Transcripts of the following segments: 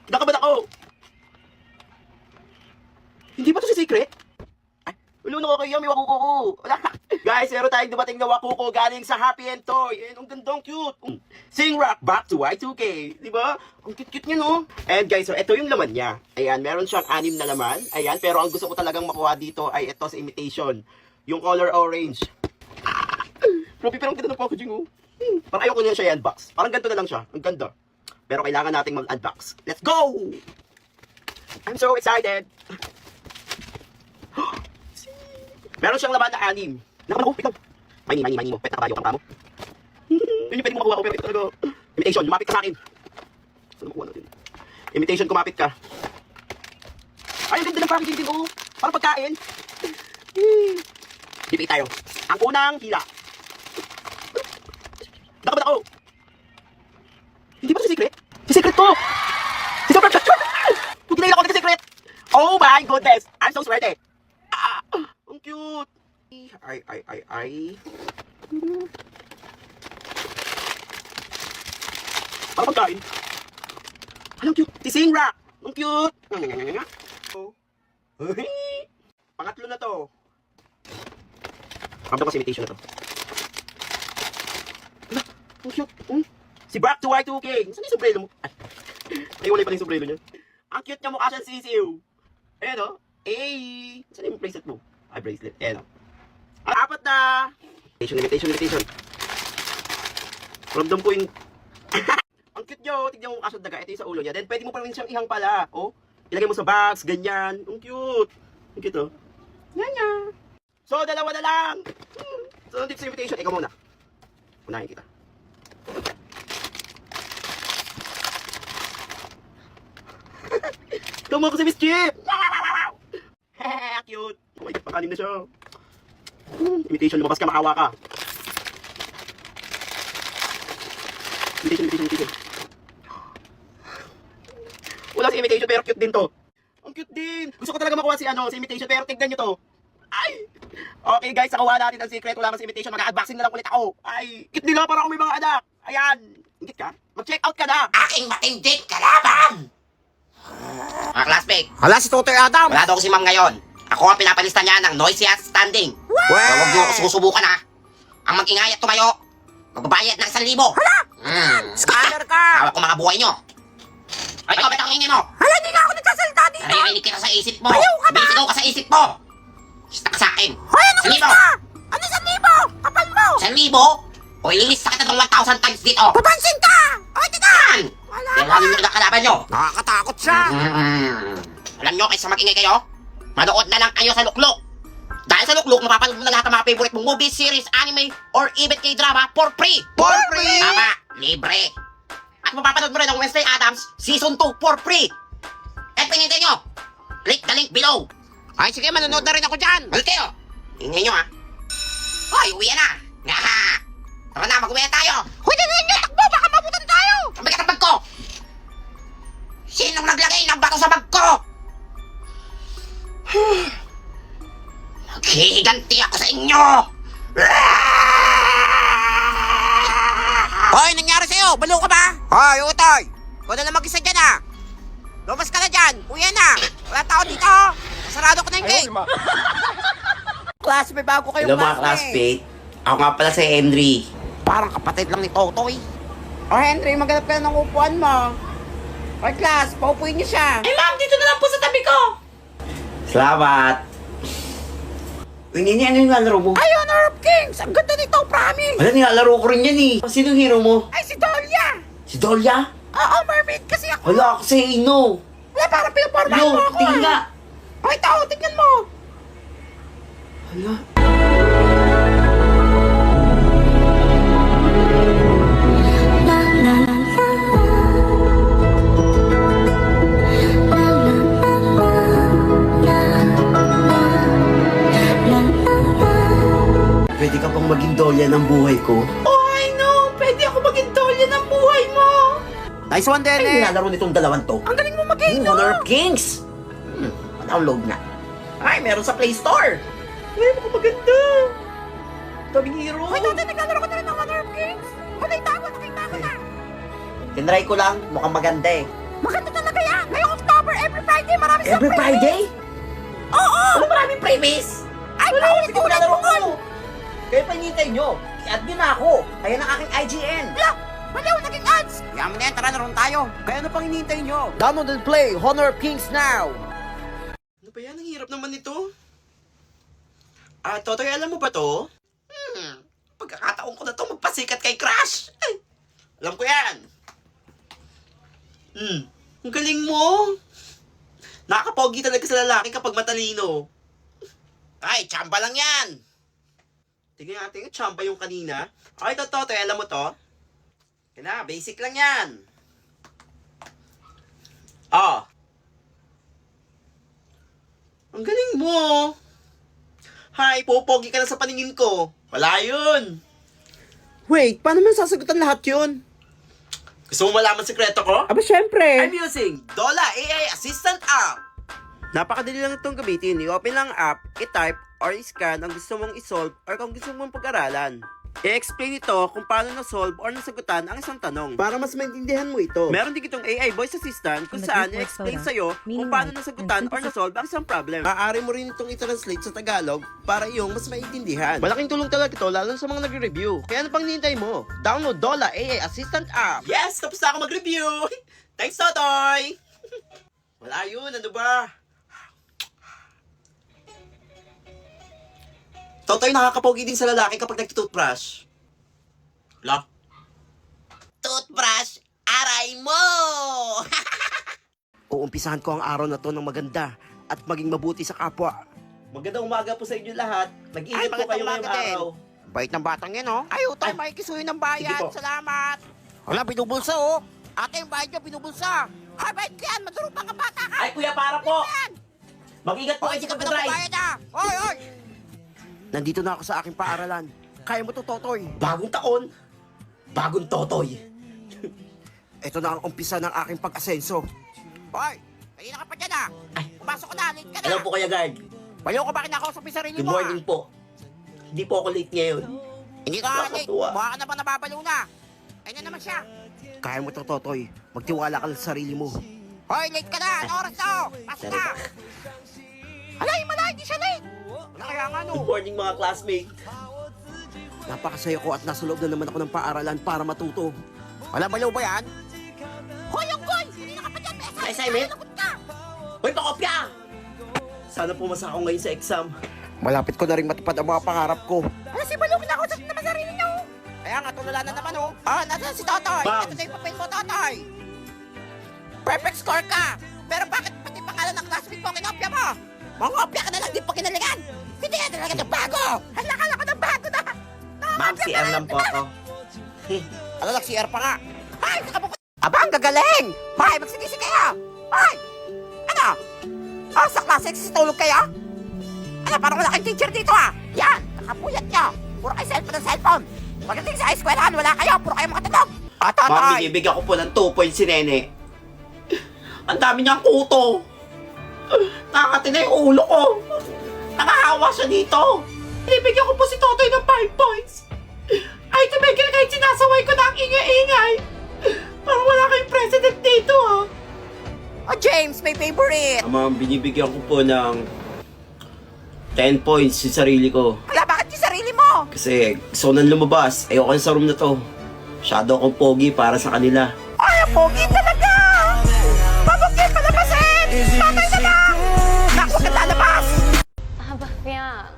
Nakabad ako. Hindi ba to si Secret? Ay, ulo na kayo, may wakuko ko. Guys, meron tayong dumating na wakuko galing sa Happy and Toy. And ang gandang cute. Sing Rock back to Y2K. Di ba? Ang cute-cute niya, no? And guys, so ito yung laman niya. Ayan, meron siyang 6 na laman. Ayan, pero ang gusto ko talagang makuha dito ay ito sa imitation. Yung color orange. Grabe, pero ang ganda ng packaging, oh. Parang ayoko niya siya i-unbox. Parang ganito na lang siya. Ang ganda. Pero kailangan nating mag-unbox. Let's go! I'm so excited. Meron siyang laman na 6. Naku, ikaw. Mani mo. Pet na kabayo kang kamo. Yun yung pwede mo makuha ko, pero ito talaga. Imitation, lumapit ka sa akin. Ano makuha natin? Imitation, kumapit ka. Ay, ang ganda ng packaging din, oh. Parang pagkain. Dipit tayo. Ang unang hila. Nakabad ako. Hindi ba ito si Secret? Si Secret to! Si Super Chat! Putinayin ako ni Secret! Oh my goodness! I'm so swerte! Ang cute! Ay. Parang pagkain. Ang cute! Si Sing Rock! Ang cute! Oh. Pangatlo na to. Ramdam ko sa imitation na to. Ang cute. Si Back to Y2K. Saan yung sombrero mo? Ay, wala pala yung sombrero niya. Ang cute niya, mukha siyang sisiw. Ayan o. Ay! Saan yung bracelet mo? Ay, bracelet. Ayan o. Ang apat na! Imitation. Ramdam ko yung... Ang cute niyo. Tignan mo mukha siyang daga. Ito yung sa ulo niya. Then, pwede mo pa rin siyang ihang pala. O, ilagay mo sa box. Ganyan. Ang cute. Ang cute o. Ganyan. So, dalawa na lang. So, dito sa invitation. Ikaw muna. Unahin kita. Tama ko sa mischief! Cute! Oh my God, pakalim na siya. Imitation, lumabas ka, makawa ka. Imitation. Wala si imitation, pero cute din to. Ang cute din! Gusto ko talaga makuha si imitation, pero tignan nyo to. Ay! Okay guys, nakuha natin ang secret. Wala ka si imitation, mag-unboxing na lang ulit ako. Ay! Cute nila, para ako may mga anak. Ayan! Ingit ka? Mag-check out ka na! Aking matinding kalaban! Mga classmate, Hala, si Totoy Adam! wala daw si ma'am ngayon. Ako ang pinapalista niya ng noisy at standing. Kaya huwag niyo ako susubukan ha. Ang mag-ingay at tumayo, magbabayad ng 1,000. Hala! Scanner ka! Hawak ko mga buhay niyo. Ay, ikaw, ba't ang ingay mo? Hala, hindi nga ako nagsasalita dito! Naririnig kita sa isip mo. Ayaw ka ba? Bilisigaw ka sa isip mo. Stuck sa akin. Hoy, ano Sige ka? mo. Ano 1,000? Kapal mo! 1,000? O ililista kita ng 1,000 times dito. Papansin ka! O, tika! Yan! Wala Kaya ka! lalo nyo nakakalaban nyo. Nakakatakot siya! Alam nyo, kaysa mag-ingay kayo, manood na lang kayo sa Lukluk. Dahil sa Lukluk, mapapanood mo na lahat ng mga favorite mong movie, series, anime, or even K-drama for free. For free! Tama, libre. At mapapanood mo rin ang Wednesday Addams Season 2 for free. At pinintay nyo, click the link below. Ay, sige, manonood na rin ako dyan! Balik kayo. Ingay nyo ha. Hoy, uwi na. Ngaha. Tara na, mag-uwi na tayo. Hoy, dalihan nyo! Takbo! Baka mabutan tayo! Ang bigat ng bag ko. Sinong naglagay ng bato sa bag ko? Maghihiganti ako sa inyo! Hoy, nangyari sa'yo? Balo ka ba? Hoy, Utoy! Ikaw na lang mag-isa dyan ah! Lumas ka na dyan! Uwi na! Wala tao dito! Sarado ko na yung gate! Class, may bago kayong Hello mga classmate. Ako nga pala si Henry. Parang kapatid lang ni Totoy. Oh, Henry, maghanap ka na ng upuan mo. Hoy, class, paupuin niyo siya. Ay ma'am, dito na lang po sa tabi ko. Salamat. Uy, Nini, ano yung nilalaro mo? Ay, Honor of Kings! Ang ganda nito, promise! Wala, nilalaro ko rin yan eh. Sino yung hero mo? Ay, si Dolia! Si Dolia? Oo, mermaid kasi ako. Wala ako sa Ino. Wala, parang pinapormahan Yo, mo ako. tingin nga. Hoy, tao, tingnan mo. Hala. Pwede ka bang maging Dolia ng buhay ko? Oh, I know! Pwede ako maging Dolia ng buhay mo. Nice one, Ay, Dene. nilalaro nitong dalawan to. Ang galing mo mag-game, no? Honor of Kings. Download na. Ay, meron sa Play Store. Ay, mukhang maganda. Kaming hero. Hoy, dati naglalaro ko na rin ng Honor of Kings. O, nakita ko na. Tinry ko lang, mukhang maganda eh. Maganda talaga yan. Friday, marami siyang Every Friday? Oo! Ano maraming freebies? Ay, Wala, paulit hindi ko ulit nalaro mo. ko. Kaya pa hinihintay nyo. I-add nyo na ako. Ayan ang aking IGN. Wala! Baliw, naging ads! Kaya mo na yan, tara na ron tayo. Kaya ano pang hinihintay nyo? Download and play Honor of Kings now. Ano ba yan? Ang hirap naman nito. Totoy, alam mo ba to? Pagkakataon ko na to magpasikat kay Crush. Ay, Alam ko yan. Ang galing mo. Nakakapogi talaga sa lalaki kapag matalino. ay, tsamba lang yan. Tingnan natin yung tsamba yung kanina. Ay, Totoy, alam mo to? Yan na, basic lang yan. Ang galing mo. Hay, pupogi ka na sa paningin ko. Wala yun. Wait, paano man sasagutan lahat yun? Gusto mo malaman sekreto ko? Aba, syempre. I'm using Dola AI Assistant app. Napakadali lang itong gamitin. I-open lang ang app, i-type, or i-scan ang gusto mong i-solve or kung gusto mong pag-aralan. I-explain ito kung paano na-solve or nasagutan ang isang tanong para mas maintindihan mo ito. Meron din itong AI voice assistant kung saan i-explain sa'yo kung paano nasagutan or na-solve ang isang problem. Maaari mo rin itong i-translate sa Tagalog para iyong mas maintindihan. Malaking tulong talaga ito lalo sa mga nagre-review. Kaya ano pang hinihintay mo? Download Dola AI Assistant app. Yes! Tapos na ako mag-review! Thanks, Totoy! Wala yun, ano ba? Totoy, nakakapogi din sa lalaki kapag nagtutoothbrush. Wala. Toothbrush, aray mo! Uumpisahan ko ang araw na to ng maganda at maging mabuti sa kapwa. Magandang umaga po sa inyo lahat. Nag-iingat Ay, po kayo magandang ngayong umaga din. araw. Bait ng batang yan, oh. Ay, utay, Ay. makikisuyo ng Sige bayan. po. Salamat. Wala, binubulsa, oh. Ate, yung bayad nyo, binubulsa. Ay, bait yan. Maduro pa ka bata ka. Ay, kuya, para po! Yan. Mag-ingat po kayo Hindi sa ka pa pagdadrive. nagbabayad, ah. Oy, oy. Nandito na ako sa aking paaralan. Kaya mo to, Totoy. Bagong taon, bagong Totoy. Ito na ang umpisa ng aking pag-asenso. Oy, kanina ka pa dyan, ah. Pumasok ka na, late ka na. Hello po, Kuya Guard. Baliw ka ba kinakausapin sarili Good mo, morning po. Hindi po ako late ngayon. Hindi ka nga late. Nakakatuwa. Mukha ka na ba nababaliw na? Ayun na naman siya. Kaya mo to, Totoy. Magtiwala ka sa sarili mo. Hoy, late ka na. Ano oras na, oh? Pasok na. Alay, malay, hindi siya late. Wala kaya nga, no. Good morning, mga classmate. Napakasaya ko at nasa loob na naman ako ng paaralan para matuto. Wala baliw ba yan? Hoy, yung boy! Kanina ka pa dyan, Besa. Ay, Simon? Nagot ka. Hoy, pakopya! Sana pumasa ako ngayon sa exam. Malapit ko na rin matupad ang mga pangarap ko. Ano si Baliw, kinakausap naman sarili niyo. Kaya nga, tulala na naman, oh. Ah, nasa si Totoy. Ma'am. Ito na yung papel mo, Totoy. Perfect score ka. Pero bakit pati pangalan ng classmate mo kinopya mo? Mangopya ka na lang, di pa kinalingan. Hindi ka talaga ng bago. Halakala ko ng bago na. Ma'am, si M lang po ako. Ano lang, CR pa nga. Ay, nakabuk... Aba, ang gagaling. Hoy, magsigisi kayo. Hoy, ano? Oh, sa klase, tulog kayo? Ano, parang wala kayong teacher dito, ah. Yan, nakapuyat nyo. Puro kayo cellphone ng cellphone. Pagdating sa eskwelahan, wala kayo. Puro kayo makatulog. Ah, Ma'am, Totoy. binibigyan ko po ng 2 points si Nene. Ang dami niyang kuto. Nakakati na yung ulo ko. Nakahawa siya dito. Binibigyan ko po si Totoy ng 5 points. Ay, tumigil kahit sinasaway ko na ang ingay-ingay. Parang wala kayong president dito, ha? Oh, James, may favorite. Ma'am, binibigyan ko po ng 10 points sa sarili ko. Wala, bakit yung sarili mo? Kasi gusto ko nang lumabas. Ayoko na sa room na to. Masyado akong pogi para sa kanila. Ay, ang pogi talaga. Pabukit, palabasin. Patay na lang. Naku, huwag kang lalabas. Aba, Fiang.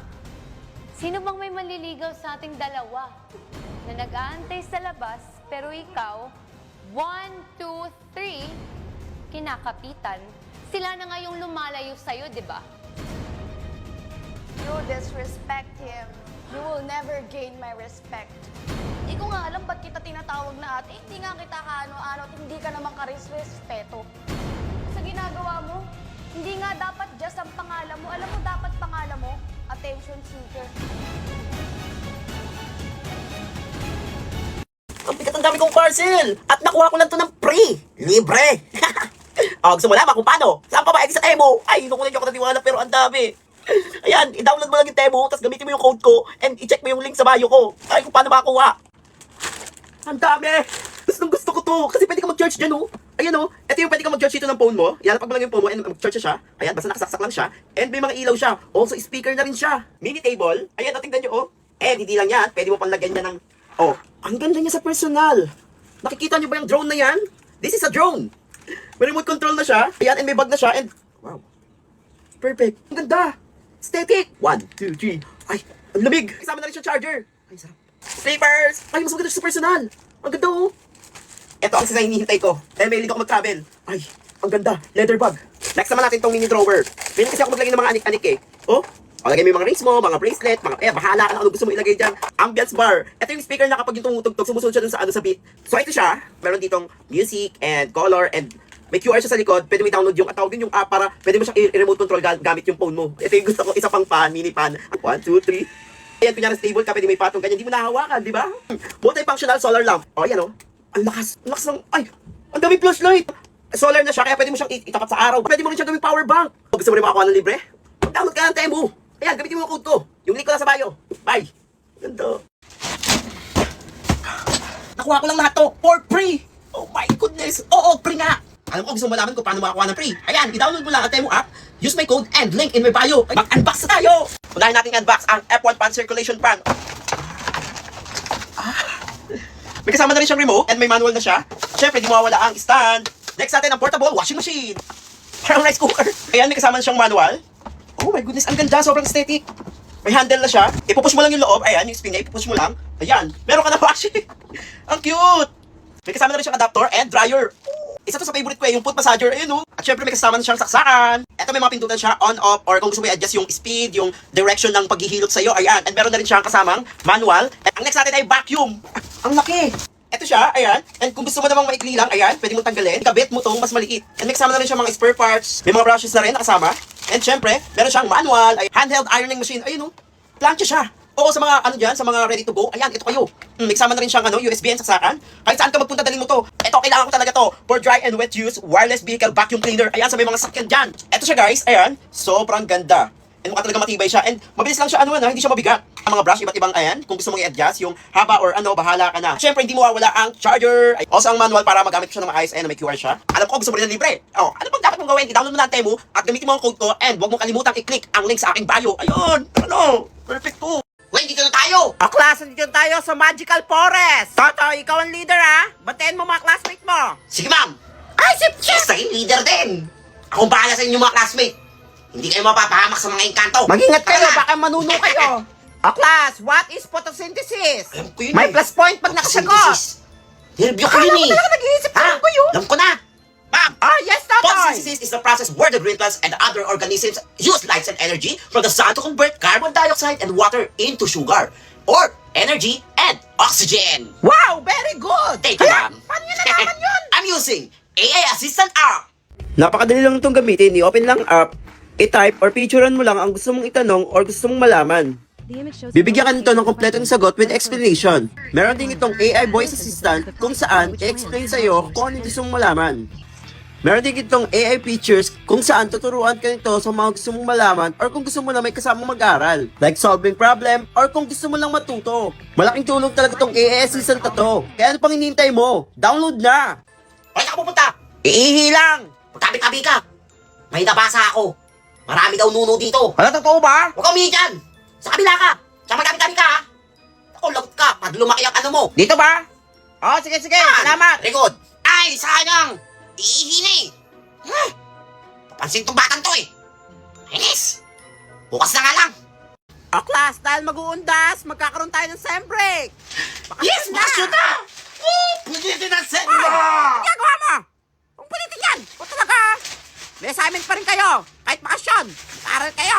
Sino bang may manliligaw sa ating dalawa? Na nag-aantay sa labas, pero ikaw, 1, 2, 3, kinakapitan. Sila na nga yung lumalayo sa'yo, di ba? You disrespect him. You will never gain my respect. Hindi ko nga alam ba't kita tinatawag na ate. Hindi nga kita kaano-ano at hindi ka naman karisrespeto. Sa ginagawa mo, hindi nga dapat just ang pangalan mo. Alam mo, dapat pangalan mo, attention seeker. Ang bigat ang dami kong parcel! At nakuha ko lang to ng free! Libre! Gusto mo laman kung paano? Saan pa ba sa Temo? Ay, naku na hindi ako natiwala pero ang dami. Ayan, i-download mo lang yung Temo, tapos gamitin mo yung code ko, and i-check mo yung link sa bio ko. Ay, kung paano makakuha. Ang dami! Gusto ko to, kasi pwede ka mag-charge dyan, oh. Ayan o, ito yung pwede kang mag-charge dito ng phone mo. Yan, pag mo lang yung phone mo, and mag-charge siya. Ayan, basta nakasaksak lang siya. And may mga ilaw siya. Also, speaker na rin siya. Mini table. Ayan, o, tingnan nyo o. And hindi lang yan, pwede mo pang lagyan niya ng... Oh, ang ganda niya sa personal. Nakikita nyo ba yung drone na yan? This is a drone. May remote control na siya. Ayan, and may bag na siya. And, wow. Perfect. Ang ganda. Aesthetic. 1, 2, 3. Ay, ang lamig. Kasama na rin siya charger. Ay, sarap. Sleepers. Ay, mas maganda siya sa personal. Ang ganda oh. Ito ang sisa hinihintay ko. Dahil may ako mag-travel. Ay, ang ganda. Leather bag. Next naman natin tong mini drawer. Pwede kasi ako maglagay ng mga anik-anik eh. Oh, lagay mo yung mga rings mo, mga bracelet, mga, bahala ka na ano gusto mo ilagay dyan. Ambience bar. Ito yung speaker na kapag yung tumutugtog, sumusunod siya dun sa ano sa beat. So ito siya. Meron ditong music and color and may QR siya sa likod. Pwede mo i-download yung tawag yun yung app para pwede mo siyang i-remote control gamit yung phone mo. Ito yung gusto ko. Isa pang pan, mini pan. 1, 2, 3. Ayan, kunyari stable ka, pwede may patong ganyan. Hindi mo nahawakan, di ba? Multi-functional solar lamp. Oh, ayan oh. Ang lakas. Ang lakas ng... Ay! Ang daming flashlight! Solar na siya, kaya pwede mo siyang itapat sa araw. Pwede mo rin siyang gawing power bank. Kung gusto mo rin makakuha ng libre, download ka ng Temu. Ayan, gamitin mo yung code ko. Yung link ko na sa bio. Bye! Ganda. Nakuha ko lang lahat to for free! Oh my goodness! Oo, free nga! Alam ko, gusto mo malaman kung paano makakuha ng free. Ayan, i-download mo lang ang Temu app, use my code and link in my bio. Mag-unbox na tayo! Unahin natin unbox ang F1 Pan Circulation Fan. May kasama na rin siyang remote and may manual na siya. Siyempre, di mawawala ang stand. Next natin ang portable washing machine. Parang rice cooker. Ayan, may kasama na siyang manual. Oh my goodness, ang ganda. Sobrang aesthetic. May handle na siya. Ipupush mo lang yung loob. Ayan, yung spring niya, ipupush mo lang. Ayan, meron ka na washing. Ang cute. May kasama na rin siyang adapter and dryer. Isa to sa favorite ko eh, yung foot massager. Ayun oh. At syempre, may kasama na siyang saksakan. Ito may mga pindutan siya on, off, or kung gusto mo i-adjust yung speed, yung direction ng paghihilot sa'yo. Ayan, and meron na rin siyang kasamang manual. At ang next natin ay vacuum. Ang laki! Ito siya, ayan. And kung gusto mo namang maikli lang, ayan, pwede mong tanggalin. Kabit mo tong mas maliit. And may kasama na rin siya mga spare parts. May mga brushes na rin nakasama. And syempre, meron siyang manual, ay handheld ironing machine. Ayun oh, plancha siya. Oo, sa mga ano dyan, sa mga ready to go. Ayan, ito kayo. May kasama na rin siyang USB and saksakan. Kahit saan ka magpunta, dalhin mo to. Ito, kailangan ko talaga to. For dry and wet use, wireless vehicle vacuum cleaner. Ayan, sa may mga sakyan dyan. Ito siya guys, ayan. Sobrang ganda. And mukha talaga matibay siya. And mabilis lang siya, hindi siya mabigat. Ang mga brush, iba't ibang ayan. Kung gusto mong i-adjust, yung haba or bahala ka na. Siyempre, hindi mo wawala ang charger. Also, ang manual para magamit ko siya ng maayos. Ayan, may QR siya. Alam ko, gusto mo rin ng libre. Oh, ano bang dapat mong gawin? I-download mo na ang Temu at gamitin mo ang code ko. And huwag mo kalimutang i-click ang link sa aking bio. Ayun, perfect to. Wait, dito na tayo! O klase, dito tayo sa Magical Forest. Toto, ikaw ang leader ha. Batiin mo mga classmate mo. Sige ma'am! Ay, sip, Yes, ay leader din! Akong bahala sa inyo mga classmate. Hindi kayo mapapahamak sa mga engkanto. Mag-ingat kayo, Tara na. baka manuno kayo. O class, what is photosynthesis? Alam ko yun May eh. plus point pag nakasagot. Nireview ko Akala yun ko eh. talaga nag-iisip ka Ha? lang ko yun. Alam ko na! Ma'am! Oh, yes, Totoy. Photosynthesis is the process where the green plants and other organisms use light and energy from the sun to convert carbon dioxide and water into sugar or energy and oxygen. Wow, very good. Thank you, Kaya, ma'am. paano nyo nalaman yun? I'm using AI Assistant app. Napakadali lang itong gamitin. I-open lang app, i-type or picturean mo lang ang gusto mong itanong or gusto mong malaman. Bibigyan ka nito ng kompletong sagot with explanation. Meron din itong AI voice assistant kung saan i-explain sa'yo kung ano gusto mong malaman. Meron din itong AI features kung saan tuturuan ka nito sa mga gusto mong malaman or kung gusto mo na may kasamang mag-aral. Like solving problem or kung gusto mo lang matuto. Malaking tulong talaga itong AI assistant na to. Kaya ano pang hinihintay mo? Download na! Ay, saan ka pupunta? Iihi lang. Magtabi-tabi ka. May nabasa ako. Marami daw nuno dito. Ano, totoo ba? Huwag kang umihi dyan. Sa kabila ka. Sa magtabi-tabi ka ha. Ako, lagot ka. Pag lumaki ang ano mo. Dito ba? Oh, sige, salamat. Very good. Ay, sayang. Iihi na eh. Papansin tong batang to eh. Inis. Bukas na nga lang. O class, dahil mag-uundas, magkakaroon tayo ng sem break. Yes, bakasyon na. Oh, pwede din ang set mo. Ano ginagawa mo? Kung pilitin yan, o talaga. May assignment pa rin kayo. Kahit bakasyon, mag-aaral kayo.